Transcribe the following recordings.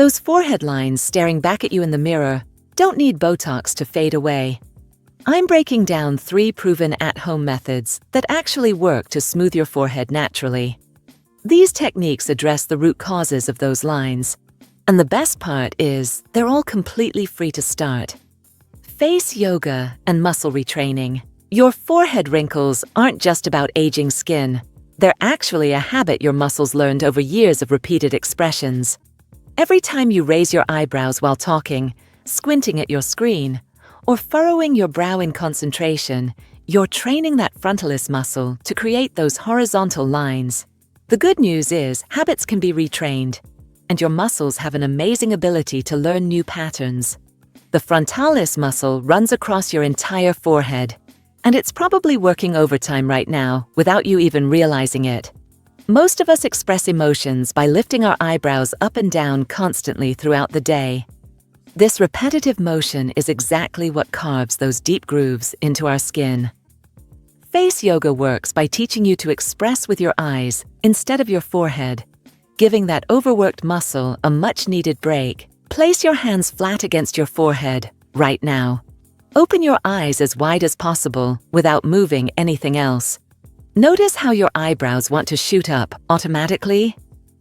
Those forehead lines staring back at you in the mirror don't need Botox to fade away. I'm breaking down 3 proven at-home methods that actually work to smooth your forehead naturally. These techniques address the root causes of those lines. And the best part is, they're all completely free to start. Face yoga and muscle retraining. Your forehead wrinkles aren't just about aging skin. They're actually a habit your muscles learned over years of repeated expressions. Every time you raise your eyebrows while talking, squinting at your screen, or furrowing your brow in concentration, you're training that frontalis muscle to create those horizontal lines. The good news is, habits can be retrained, and your muscles have an amazing ability to learn new patterns. The frontalis muscle runs across your entire forehead, and it's probably working overtime right now without you even realizing it. Most of us express emotions by lifting our eyebrows up and down constantly throughout the day. This repetitive motion is exactly what carves those deep grooves into our skin. Face yoga works by teaching you to express with your eyes instead of your forehead, giving that overworked muscle a much-needed break. Place your hands flat against your forehead right now. Open your eyes as wide as possible without moving anything else. Notice how your eyebrows want to shoot up automatically?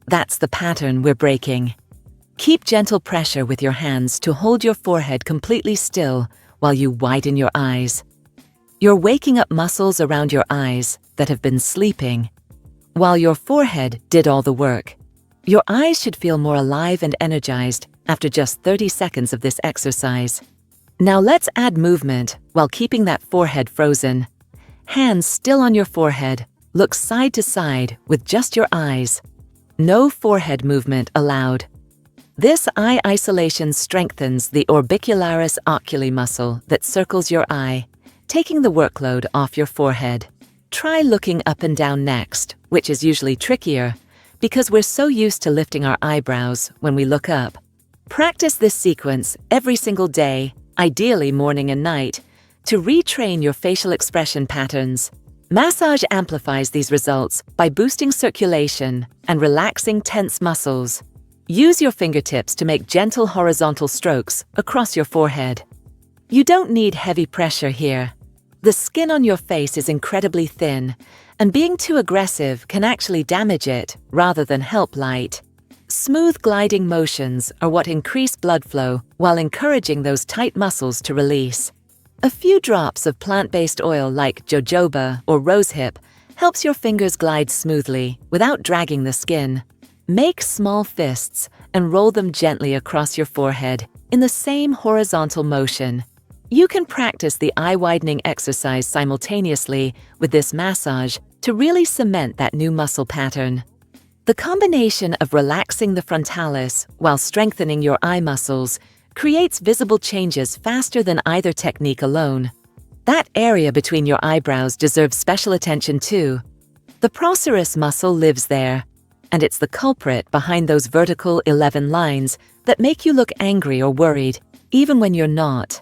That's the pattern we're breaking. Keep gentle pressure with your hands to hold your forehead completely still while you widen your eyes. You're waking up muscles around your eyes that have been sleeping, while your forehead did all the work. Your eyes should feel more alive and energized after just 30 seconds of this exercise. Now let's add movement while keeping that forehead frozen. Hands still on your forehead, look side to side with just your eyes. No forehead movement allowed. This eye isolation strengthens the orbicularis oculi muscle that circles your eye, taking the workload off your forehead. Try looking up and down next, which is usually trickier because we're so used to lifting our eyebrows when we look up. Practice this sequence every single day, ideally morning and night, to retrain your facial expression patterns. Massage amplifies these results by boosting circulation and relaxing tense muscles. Use your fingertips to make gentle horizontal strokes across your forehead. You don't need heavy pressure here. The skin on your face is incredibly thin, and being too aggressive can actually damage it rather than help light. Smooth gliding motions are what increase blood flow while encouraging those tight muscles to release. A few drops of plant-based oil like jojoba or rosehip helps your fingers glide smoothly without dragging the skin. Make small fists and roll them gently across your forehead in the same horizontal motion. You can practice the eye-widening exercise simultaneously with this massage to really cement that new muscle pattern. The combination of relaxing the frontalis while strengthening your eye muscles creates visible changes faster than either technique alone. That area between your eyebrows deserves special attention too. The procerus muscle lives there, and it's the culprit behind those vertical 11 lines that make you look angry or worried, even when you're not.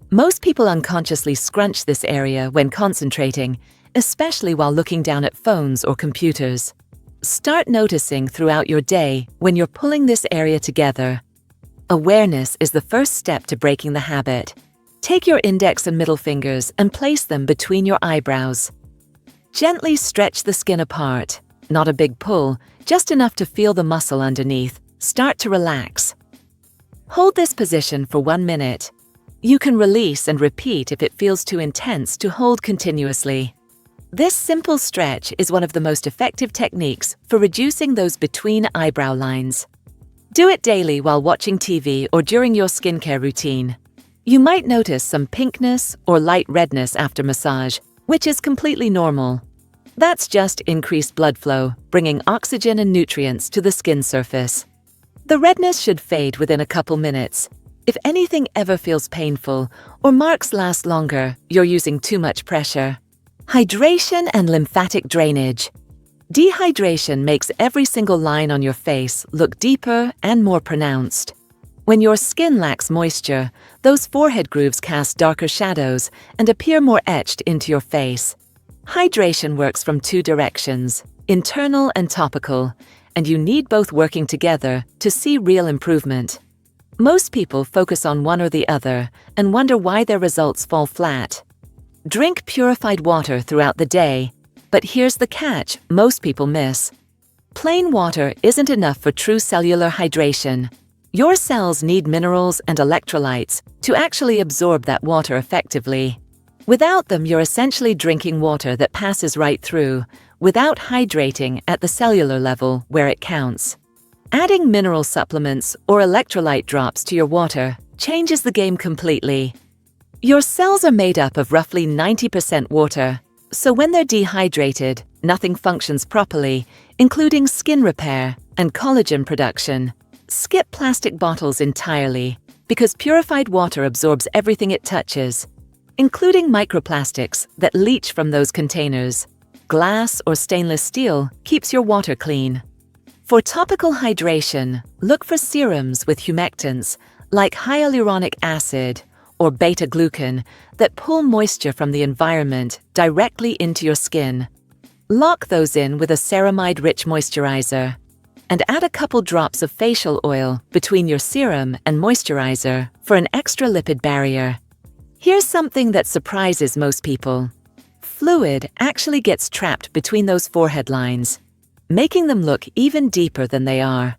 Most people unconsciously scrunch this area when concentrating, especially while looking down at phones or computers. Start noticing throughout your day when you're pulling this area together. Awareness is the first step to breaking the habit. Take your index and middle fingers and place them between your eyebrows. Gently stretch the skin apart. Not a big pull, just enough to feel the muscle underneath. Start to relax. Hold this position for 1 minute. You can release and repeat if it feels too intense to hold continuously. This simple stretch is one of the most effective techniques for reducing those between eyebrow lines. Do it daily while watching TV or during your skincare routine. You might notice some pinkness or light redness after massage, which is completely normal. That's just increased blood flow, bringing oxygen and nutrients to the skin surface. The redness should fade within a couple minutes. If anything ever feels painful or marks last longer, you're using too much pressure. Hydration and lymphatic drainage. Dehydration makes every single line on your face look deeper and more pronounced. When your skin lacks moisture, those forehead grooves cast darker shadows and appear more etched into your face. Hydration works from 2 directions, internal and topical, and you need both working together to see real improvement. Most people focus on one or the other and wonder why their results fall flat. Drink purified water throughout the day, but here's the catch most people miss. Plain water isn't enough for true cellular hydration. Your cells need minerals and electrolytes to actually absorb that water effectively. Without them, you're essentially drinking water that passes right through, without hydrating at the cellular level where it counts. Adding mineral supplements or electrolyte drops to your water changes the game completely. Your cells are made up of roughly 90% water, so when they're dehydrated, nothing functions properly, including skin repair and collagen production. Skip plastic bottles entirely, because purified water absorbs everything it touches, including microplastics that leach from those containers. Glass or stainless steel keeps your water clean. For topical hydration, look for serums with humectants like hyaluronic acid or beta-glucan that pull moisture from the environment directly into your skin. Lock those in with a ceramide-rich moisturizer, and add a couple drops of facial oil between your serum and moisturizer for an extra lipid barrier. Here's something that surprises most people. Fluid actually gets trapped between those forehead lines, making them look even deeper than they are.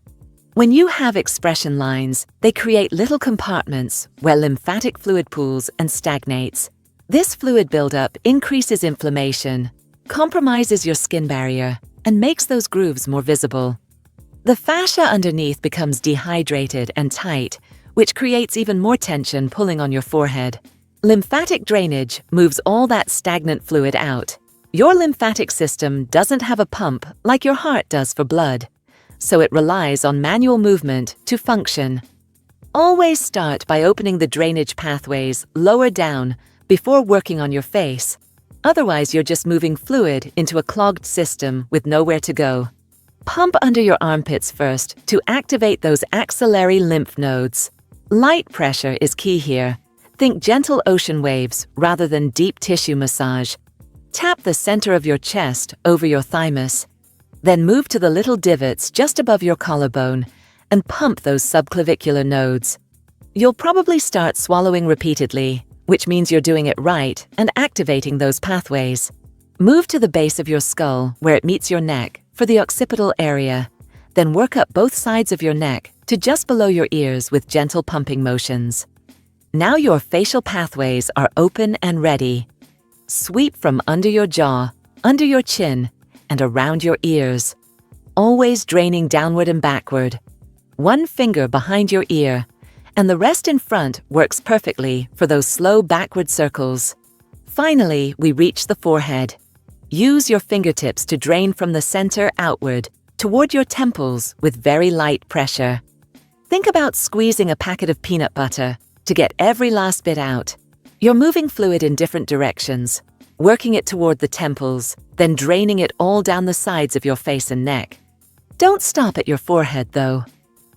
When you have expression lines, they create little compartments where lymphatic fluid pools and stagnates. This fluid buildup increases inflammation, compromises your skin barrier, and makes those grooves more visible. The fascia underneath becomes dehydrated and tight, which creates even more tension pulling on your forehead. Lymphatic drainage moves all that stagnant fluid out. Your lymphatic system doesn't have a pump like your heart does for blood, so it relies on manual movement to function. Always start by opening the drainage pathways lower down before working on your face. Otherwise, you're just moving fluid into a clogged system with nowhere to go. Pump under your armpits first to activate those axillary lymph nodes. Light pressure is key here. Think gentle ocean waves rather than deep tissue massage. Tap the center of your chest over your thymus. Then move to the little divots just above your collarbone and pump those subclavicular nodes. You'll probably start swallowing repeatedly, which means you're doing it right and activating those pathways. Move to the base of your skull where it meets your neck for the occipital area, then work up both sides of your neck to just below your ears with gentle pumping motions. Now your facial pathways are open and ready. Sweep from under your jaw, under your chin, and around your ears, always draining downward and backward. One finger behind your ear, and the rest in front works perfectly for those slow backward circles. Finally, we reach the forehead. Use your fingertips to drain from the center outward toward your temples with very light pressure. Think about squeezing a packet of peanut butter to get every last bit out. You're moving fluid in different directions, working it toward the temples, then draining it all down the sides of your face and neck. Don't stop at your forehead, though.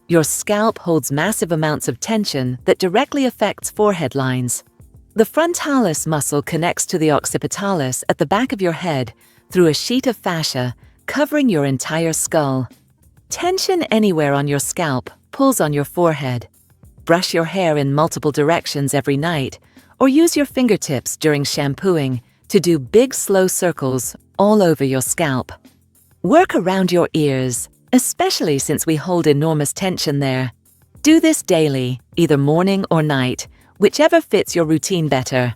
Your scalp holds massive amounts of tension that directly affects forehead lines. The frontalis muscle connects to the occipitalis at the back of your head through a sheet of fascia covering your entire skull. Tension anywhere on your scalp pulls on your forehead. Brush your hair in multiple directions every night, or use your fingertips during shampooing to do big, slow circles all over your scalp. Work around your ears, especially since we hold enormous tension there. Do this daily, either morning or night, whichever fits your routine better.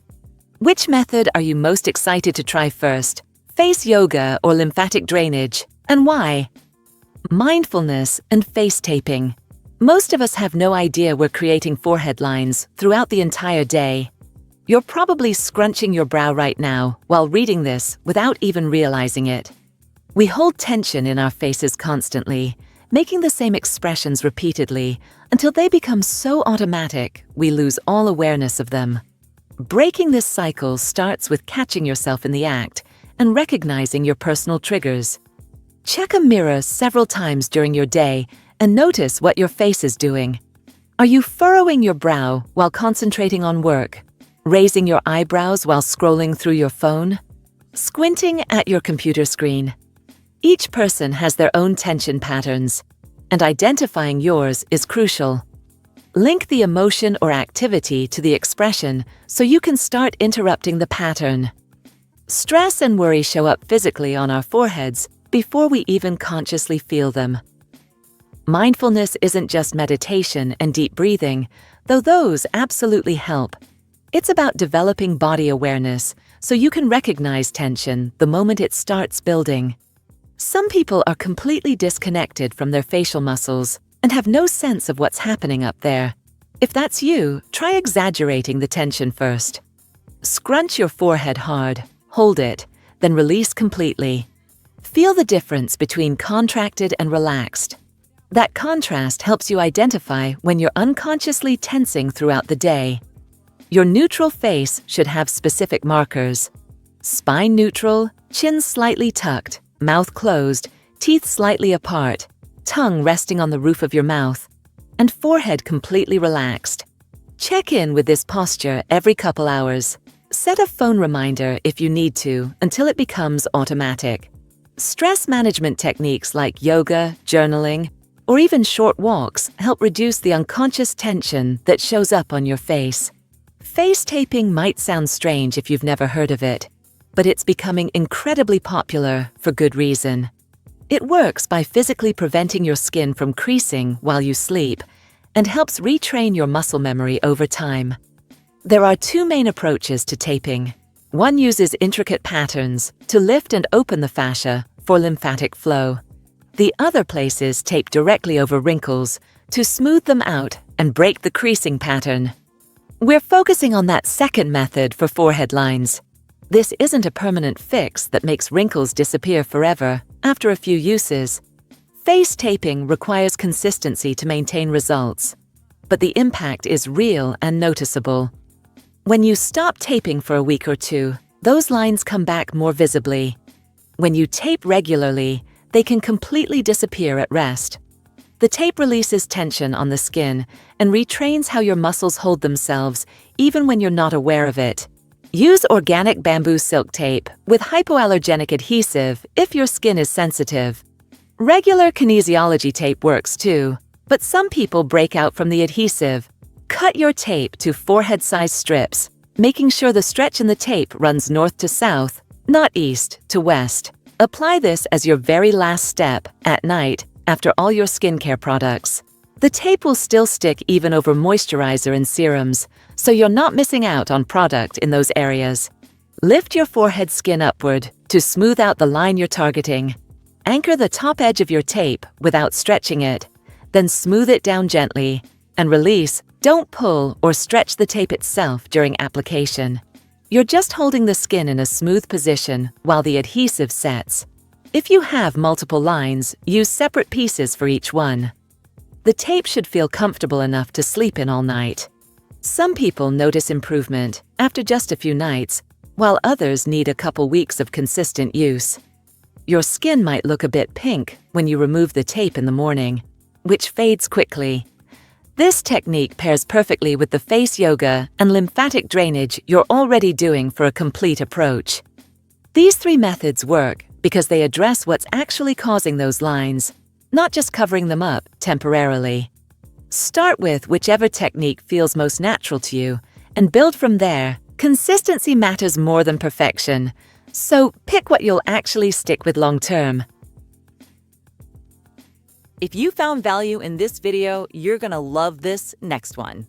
Which method are you most excited to try first? Face yoga or lymphatic drainage, and why? Mindfulness and face taping. Most of us have no idea we're creating forehead lines throughout the entire day. You're probably scrunching your brow right now while reading this without even realizing it. We hold tension in our faces constantly, making the same expressions repeatedly until they become so automatic we lose all awareness of them. Breaking this cycle starts with catching yourself in the act and recognizing your personal triggers. Check a mirror several times during your day and notice what your face is doing. Are you furrowing your brow while concentrating on work? Raising your eyebrows while scrolling through your phone? Squinting at your computer screen? Each person has their own tension patterns, and identifying yours is crucial. Link the emotion or activity to the expression so you can start interrupting the pattern. Stress and worry show up physically on our foreheads before we even consciously feel them. Mindfulness isn't just meditation and deep breathing, though those absolutely help. It's about developing body awareness so you can recognize tension the moment it starts building. Some people are completely disconnected from their facial muscles and have no sense of what's happening up there. If that's you, try exaggerating the tension first. Scrunch your forehead hard, hold it, then release completely. Feel the difference between contracted and relaxed. That contrast helps you identify when you're unconsciously tensing throughout the day. Your neutral face should have specific markers. Spine neutral, chin slightly tucked, mouth closed, teeth slightly apart, tongue resting on the roof of your mouth, and forehead completely relaxed. Check in with this posture every couple hours. Set a phone reminder if you need to until it becomes automatic. Stress management techniques like yoga, journaling, or even short walks help reduce the unconscious tension that shows up on your face. Face taping might sound strange if you've never heard of it, but it's becoming incredibly popular for good reason. It works by physically preventing your skin from creasing while you sleep and helps retrain your muscle memory over time. There are two main approaches to taping. One uses intricate patterns to lift and open the fascia for lymphatic flow. The other places tape directly over wrinkles to smooth them out and break the creasing pattern. We're focusing on that second method for forehead lines. This isn't a permanent fix that makes wrinkles disappear forever after a few uses. Face taping requires consistency to maintain results, but the impact is real and noticeable. When you stop taping for a week or two, those lines come back more visibly. When you tape regularly, they can completely disappear at rest. The tape releases tension on the skin and retrains how your muscles hold themselves even when you're not aware of it. Use organic bamboo silk tape with hypoallergenic adhesive if your skin is sensitive. Regular kinesiology tape works too, but some people break out from the adhesive. Cut your tape to forehead-sized strips, making sure the stretch in the tape runs north to south, not east to west. Apply this as your very last step at night after all your skincare products. The tape will still stick even over moisturizer and serums, so you're not missing out on product in those areas. Lift your forehead skin upward to smooth out the line you're targeting. Anchor the top edge of your tape without stretching it, then smooth it down gently and release. Don't pull or stretch the tape itself during application. You're just holding the skin in a smooth position while the adhesive sets. If you have multiple lines, use separate pieces for each one. The tape should feel comfortable enough to sleep in all night. Some people notice improvement after just a few nights, while others need a couple weeks of consistent use. Your skin might look a bit pink when you remove the tape in the morning, which fades quickly. This technique pairs perfectly with the face yoga and lymphatic drainage you're already doing for a complete approach. These three methods work because they address what's actually causing those lines, not just covering them up temporarily. Start with whichever technique feels most natural to you and build from there. Consistency matters more than perfection, so pick what you'll actually stick with long term. If you found value in this video, you're gonna love this next one.